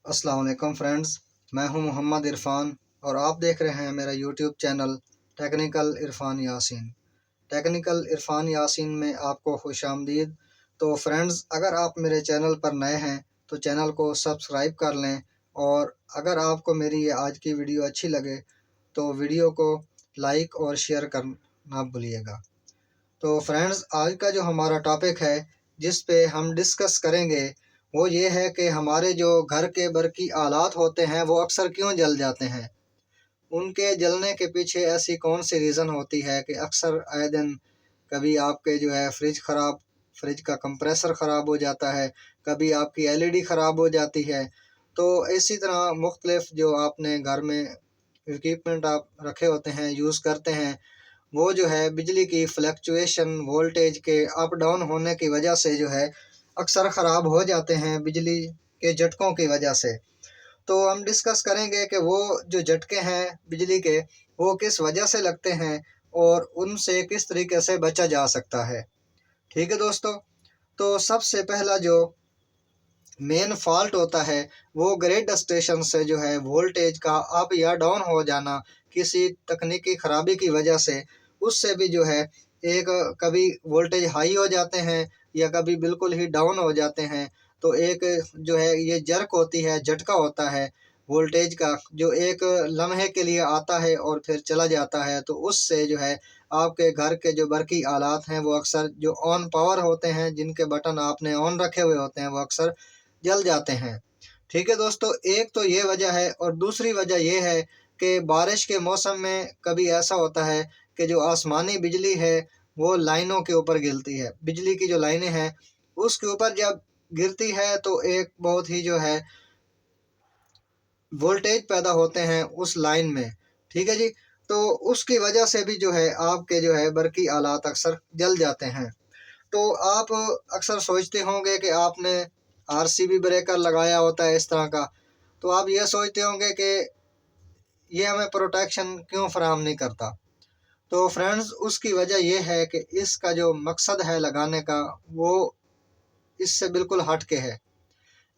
अस्सलाम वालेकुम फ्रेंड्स, मैं हूं मोहम्मद इरफ़ान और आप देख रहे हैं मेरा YouTube channel technical Irfan Yasin. Technical Irfan Yasin में आपको खुशामदीद। तो फ्रेंड्स, अगर आप मेरे चैनल पर नए हैं तो चैनल को सब्सक्राइब कर लें, और अगर आपको मेरी ये आज की वीडियो अच्छी लगे तो वीडियो को लाइक और शेयर करना भूलिएगा। तो फ्रेंड्स, आज का जो हमारा टॉपिक है जिस पे हम डिस्कस करेंगे वो ये है कि हमारे जो घर के बरकी आलात होते हैं वो अक्सर क्यों जल जाते हैं। उनके जलने के पीछे ऐसी कौन सी रीज़न होती है कि अक्सर आए दिन कभी आपके जो है फ्रिज का कंप्रेसर ख़राब हो जाता है, कभी आपकी एलईडी ख़राब हो जाती है। तो इसी तरह मुख्तलिफ जो आपने घर में इक्विपमेंट आप रखे होते हैं, यूज़ करते हैं, वो जो है बिजली की फ्लक्चुएशन, वोल्टेज के अप डाउन होने की वजह से जो है अक्सर ख़राब हो जाते हैं बिजली के झटकों की वजह से। तो हम डिस्कस करेंगे कि वो जो झटके हैं बिजली के, वो किस वजह से लगते हैं और उनसे किस तरीके से बचा जा सकता है। ठीक है दोस्तों, तो सबसे पहला जो मेन फॉल्ट होता है वो ग्रिड स्टेशन से जो है वोल्टेज का अप या डाउन हो जाना किसी तकनीकी ख़राबी की वजह से। उससे भी जो है एक कभी वोल्टेज हाई हो जाते हैं या कभी बिल्कुल ही डाउन हो जाते हैं। तो एक जो है ये जर्क होती है, झटका होता है वोल्टेज का, जो एक लम्हे के लिए आता है और फिर चला जाता है। तो उससे जो है आपके घर के जो बरकी आलात हैं वो अक्सर जो ऑन पावर होते हैं, जिनके बटन आपने ऑन रखे हुए होते हैं, वो अक्सर जल जाते हैं। ठीक है दोस्तों, एक तो ये वजह है, और दूसरी वजह ये है कि बारिश के मौसम में कभी ऐसा होता है कि जो आसमानी बिजली है वो लाइनों के ऊपर गिरती है। बिजली की जो लाइनें हैं उसके ऊपर जब गिरती है तो एक बहुत ही जो है वोल्टेज पैदा होते हैं उस लाइन में। ठीक है जी, तो उसकी वजह से भी जो है आपके जो है बरकी आलात अक्सर जल जाते हैं। तो आप अक्सर सोचते होंगे कि आपने आरसीबी ब्रेकर लगाया होता है इस तरह का, तो आप ये सोचते होंगे कि ये हमें प्रोटेक्शन क्यों फराहम नहीं करता। तो फ्रेंड्स, उसकी वजह यह है कि इसका जो मकसद है लगाने का वो इससे बिल्कुल हट के है।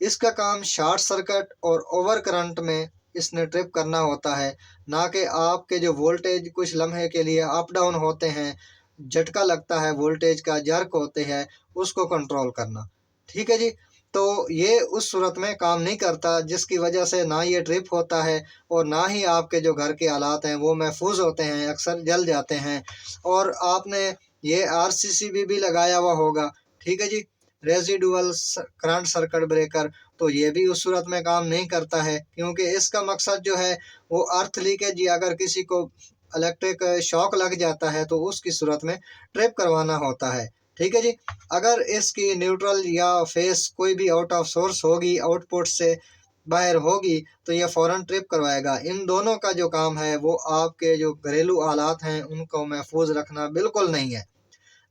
इसका काम शॉर्ट सर्किट और ओवर करंट में इसने ट्रिप करना होता है, ना कि आपके जो वोल्टेज कुछ लम्हे के लिए अप डाउन होते हैं, झटका लगता है वोल्टेज का, जर्क होते हैं, उसको कंट्रोल करना। ठीक है जी, तो ये उस सूरत में काम नहीं करता, जिसकी वजह से ना ये ट्रिप होता है और ना ही आपके जो घर के हालात हैं वो महफूज होते हैं, अक्सर जल जाते हैं। और आपने ये आरसीसीबी भी लगाया हुआ होगा। ठीक है जी, रेजिडुअल करंट सर्किट ब्रेकर, तो ये भी उस सूरत में काम नहीं करता है, क्योंकि इसका मकसद जो है वो अर्थ लीकेज, या अगर किसी को इलेक्ट्रिक शॉक लग जाता है तो उसकी सूरत में ट्रिप करवाना होता है। ठीक है जी, अगर इसकी न्यूट्रल या फेस कोई भी आउट ऑफ सोर्स होगी, आउटपुट से बाहर होगी, तो यह फ़ौरन ट्रिप करवाएगा। इन दोनों का जो काम है वो आपके जो घरेलू आलात हैं उनको महफूज रखना बिल्कुल नहीं है।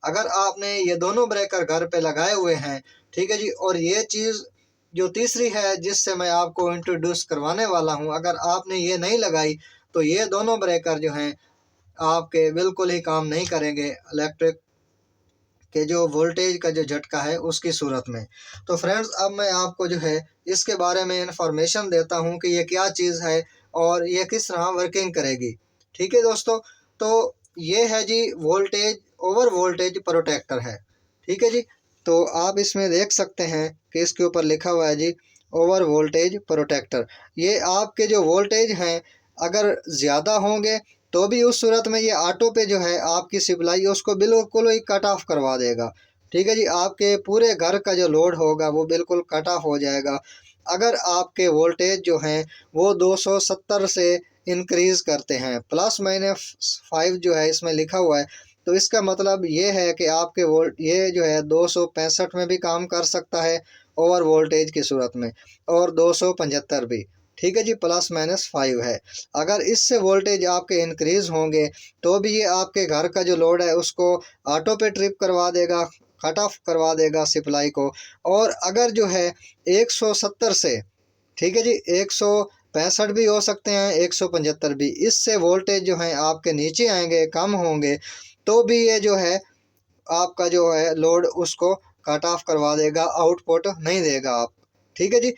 अगर आपने ये दोनों ब्रेकर घर पे लगाए हुए हैं, ठीक है जी, और ये चीज़ जो तीसरी है जिससे मैं आपको इंट्रोड्यूस करवाने वाला हूँ, अगर आपने ये नहीं लगाई तो ये दोनों ब्रेकर जो हैं आपके बिल्कुल ही काम नहीं करेंगे इलेक्ट्रिक के जो वोल्टेज का जो झटका है उसकी सूरत में। तो फ्रेंड्स, अब मैं आपको जो है इसके बारे में इंफॉर्मेशन देता हूँ कि ये क्या चीज़ है और ये किस तरह वर्किंग करेगी। ठीक है दोस्तों, तो ये है जी वोल्टेज, ओवर वोल्टेज प्रोटेक्टर है। ठीक है जी, तो आप इसमें देख सकते हैं कि इसके ऊपर लिखा हुआ है जी ओवर वोल्टेज प्रोटेक्टर। ये आपके जो वोल्टेज हैं अगर ज़्यादा होंगे तो भी उस सूरत में ये ऑटो पे जो है आपकी सप्लाई उसको बिल्कुल ही कट ऑफ करवा देगा। ठीक है जी, आपके पूरे घर का जो लोड होगा वो बिल्कुल कट ऑफ हो जाएगा। अगर आपके वोल्टेज जो हैं वो 270 से इंक्रीज़ करते हैं, प्लस माइनस 5 जो है इसमें लिखा हुआ है, तो इसका मतलब ये है कि आपके वोल्ट ये जो है 265 में भी काम कर सकता है ओवर वोल्टेज की सूरत में, और 275 भी। ठीक है जी, प्लस माइनस 5 है। अगर इससे वोल्टेज आपके इंक्रीज़ होंगे तो भी ये आपके घर का जो लोड है उसको ऑटो पे ट्रिप करवा देगा, कट ऑफ करवा देगा सप्लाई को। और अगर जो है 170 से, ठीक है जी, 165 भी हो सकते हैं, 175 भी, इससे वोल्टेज जो है आपके नीचे आएंगे, कम होंगे, तो भी ये जो है आपका जो है लोड उसको कट ऑफ करवा देगा, आउटपुट नहीं देगा आप। ठीक है जी,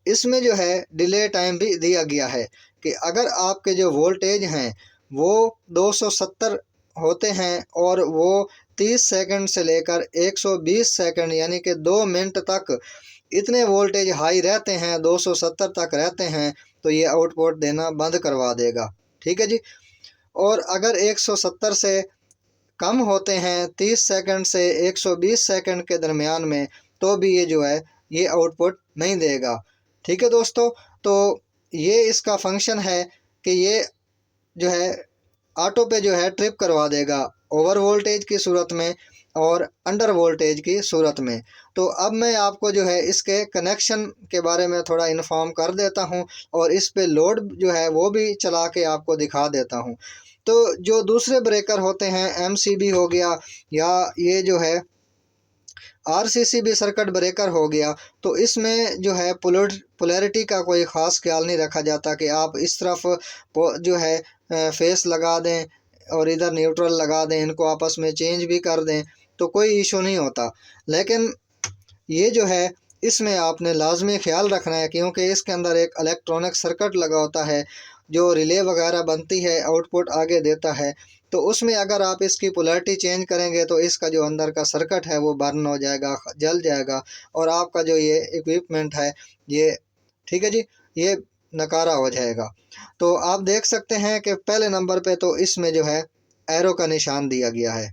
इसमें जो है डिले टाइम भी दिया गया है कि अगर आपके जो वोल्टेज हैं वो 270 होते हैं और वो 30 सेकंड से लेकर 120 सेकंड यानी कि 2 मिनट तक इतने वोल्टेज हाई रहते हैं, 270 तक रहते हैं, तो ये आउटपुट देना बंद करवा देगा। ठीक है जी। और अगर 170 से कम होते हैं 30 सेकंड से 120 सेकंड के दरमियान में, तो भी ये जो है ये आउटपुट नहीं देगा। ठीक है दोस्तों, तो ये इसका फंक्शन है कि ये जो है ऑटो पे जो है ट्रिप करवा देगा ओवर वोल्टेज की सूरत में और अंडर वोल्टेज की सूरत में। तो अब मैं आपको जो है इसके कनेक्शन के बारे में थोड़ा इन्फॉर्म कर देता हूं और इस पे लोड जो है वो भी चला के आपको दिखा देता हूं। तो जो दूसरे ब्रेकर होते हैं, एमसीबी हो गया या ये जो है आरसीसीबी सर्किट ब्रेकर हो गया, तो इसमें जो है पोलैरिटी का कोई ख़ास ख्याल नहीं रखा जाता कि आप इस तरफ जो है फेस लगा दें और इधर न्यूट्रल लगा दें, इनको आपस में चेंज भी कर दें तो कोई इशू नहीं होता। लेकिन ये जो है इसमें आपने लाजमी ख्याल रखना है, क्योंकि इसके अंदर एक इलेक्ट्रॉनिक सर्किट लगा होता है जो रिले वगैरह बनती है, आउटपुट आगे देता है। तो उसमें अगर आप इसकी पोलैरिटी चेंज करेंगे तो इसका जो अंदर का सर्किट है वो बर्न हो जाएगा, जल जाएगा और आपका जो ये इक्विपमेंट है ये, ठीक है जी, ये नकारा हो जाएगा। तो आप देख सकते हैं कि पहले नंबर पे तो इसमें जो है एरो का निशान दिया गया है।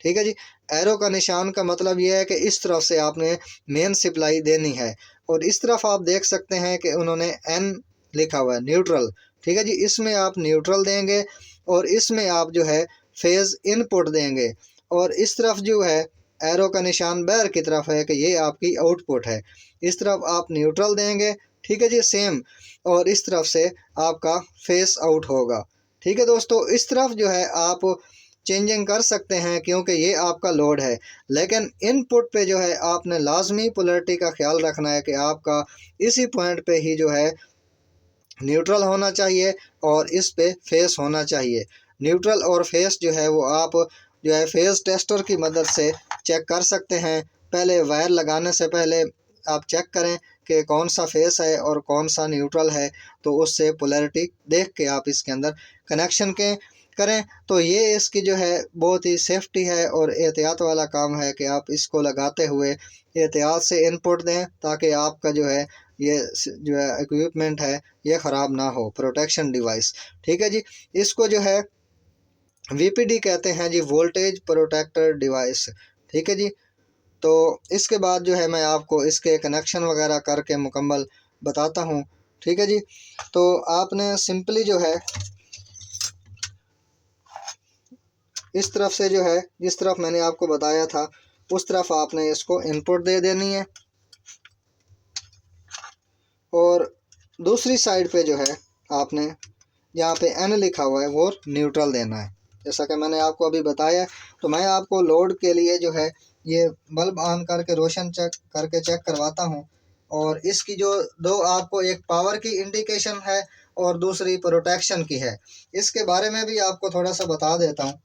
ठीक है जी। एरो का निशान का मतलब यह है कि इस तरफ से आपने मेन सप्लाई देनी है और इस तरफ आप देख सकते हैं कि उन्होंने एन लिखा हुआ है, न्यूट्रल। ठीक है जी, इसमें आप न्यूट्रल देंगे और इसमें आप जो है फेज़ इनपुट देंगे और इस तरफ जो है एरो का निशान बाहर की तरफ है कि ये आपकी आउटपुट है। इस तरफ आप न्यूट्रल देंगे, ठीक है जी, सेम, और इस तरफ से आपका फेस आउट होगा। ठीक है दोस्तों, इस तरफ जो है आप चेंजिंग कर सकते हैं क्योंकि ये आपका लोड है, लेकिन इनपुट पे जो है आपने लाजमी पोलैरिटी का ख्याल रखना है कि आपका इसी पॉइंट पे ही जो है न्यूट्रल होना चाहिए और इस पे फेस होना चाहिए। न्यूट्रल और फेस जो है वो आप जो है फेस टेस्टर की मदद से चेक कर सकते हैं। पहले वायर लगाने से पहले आप चेक करें कि कौन सा फेस है और कौन सा न्यूट्रल है, तो उससे पोलैरिटी देख के आप इसके अंदर कनेक्शन के करें। तो ये इसकी जो है बहुत ही सेफ्टी है और एहतियात वाला काम है कि आप इसको लगाते हुए एहतियात से इनपुट दें ताकि आपका जो है ये जो है इक्विपमेंट है ये ख़राब ना हो, प्रोटेक्शन डिवाइस। ठीक है जी, इसको जो है वीपीडी कहते हैं जी, वोल्टेज प्रोटेक्टर डिवाइस। ठीक है जी। तो इसके बाद जो है मैं आपको इसके कनेक्शन वगैरह करके मुकम्मल बताता हूँ। ठीक है जी। तो आपने सिंपली जो है इस तरफ से जो है जिस तरफ मैंने आपको बताया था उस तरफ आपने इसको इनपुट दे देनी है और दूसरी साइड पे जो है आपने यहाँ पे एन लिखा हुआ है वो न्यूट्रल देना है, जैसा कि मैंने आपको अभी बताया। तो मैं आपको लोड के लिए जो है ये बल्ब ऑन करके रोशन चेक करवाता हूँ और इसकी जो दो आपको एक पावर की इंडिकेशन है और दूसरी प्रोटेक्शन की है। इसके बारे में भी आपको थोड़ा सा बता देता हूँ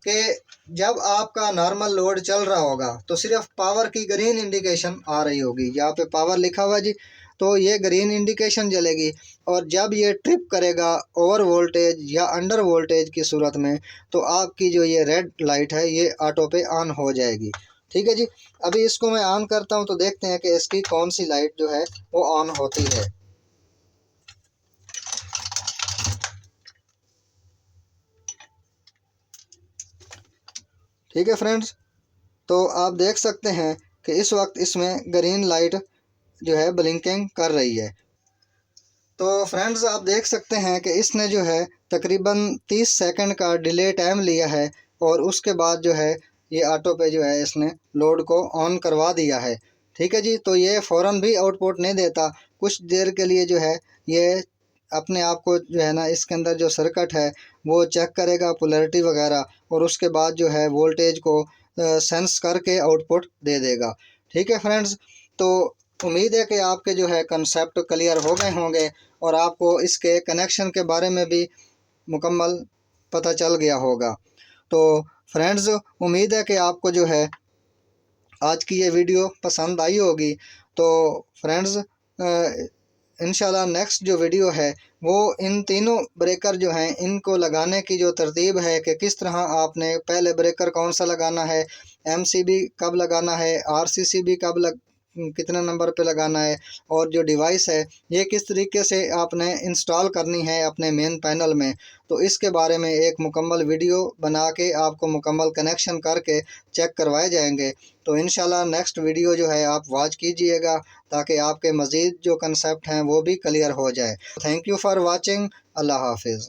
कि जब आपका नॉर्मल लोड चल रहा होगा तो सिर्फ पावर की ग्रीन इंडिकेशन आ रही होगी, यहाँ पे पावर लिखा हुआ जी, तो ये ग्रीन इंडिकेशन जलेगी। और जब ये ट्रिप करेगा ओवर वोल्टेज या अंडर वोल्टेज की सूरत में तो आपकी जो ये रेड लाइट है ये ऑटो पे ऑन हो जाएगी। ठीक है जी। अभी इसको मैं ऑन करता हूँ तो देखते हैं कि इसकी कौन सी लाइट जो है वो ऑन होती है। ठीक है फ्रेंड्स, तो आप देख सकते हैं कि इस वक्त इसमें ग्रीन लाइट जो है ब्लिंकिंग कर रही है। तो फ्रेंड्स आप देख सकते हैं कि इसने जो है तकरीबन 30 सेकंड का डिले टाइम लिया है और उसके बाद जो है ये ऑटो पे जो है इसने लोड को ऑन करवा दिया है। ठीक है जी। तो ये फ़ौरन भी आउटपुट नहीं देता, कुछ देर के लिए जो है ये अपने आप को जो है ना इसके अंदर जो सर्किट है वो चेक करेगा पोलैरिटी वगैरह और उसके बाद जो है वोल्टेज को सेंस करके आउटपुट दे देगा। ठीक है फ्रेंड्स, तो उम्मीद है कि आपके जो है कंसेप्ट क्लियर हो गए होंगे और आपको इसके कनेक्शन के बारे में भी मुकम्मल पता चल गया होगा। तो फ्रेंड्स उम्मीद है कि आपको जो है आज की ये वीडियो पसंद आई होगी। तो फ्रेंड्स इंशाल्लाह नेक्स्ट जो वीडियो है वो इन तीनों ब्रेकर जो हैं इनको लगाने की जो तरतीब है कि किस तरह आपने पहले ब्रेकर कौन सा लगाना है, एमसीबी कब लगाना है, आरसीसीबी कितने नंबर पे लगाना है, और जो डिवाइस है ये किस तरीके से आपने इंस्टॉल करनी है अपने मेन पैनल में। तो इसके बारे में एक मुकम्मल वीडियो बना के आपको मुकम्मल कनेक्शन करके चेक करवाए जाएंगे। तो इंशाल्लाह नेक्स्ट वीडियो जो है आप वॉच कीजिएगा ताकि आपके मज़ीद जो कंसेप्ट हैं वो भी क्लियर हो जाए। Thank you for watching. अल्लाह हाफिज़।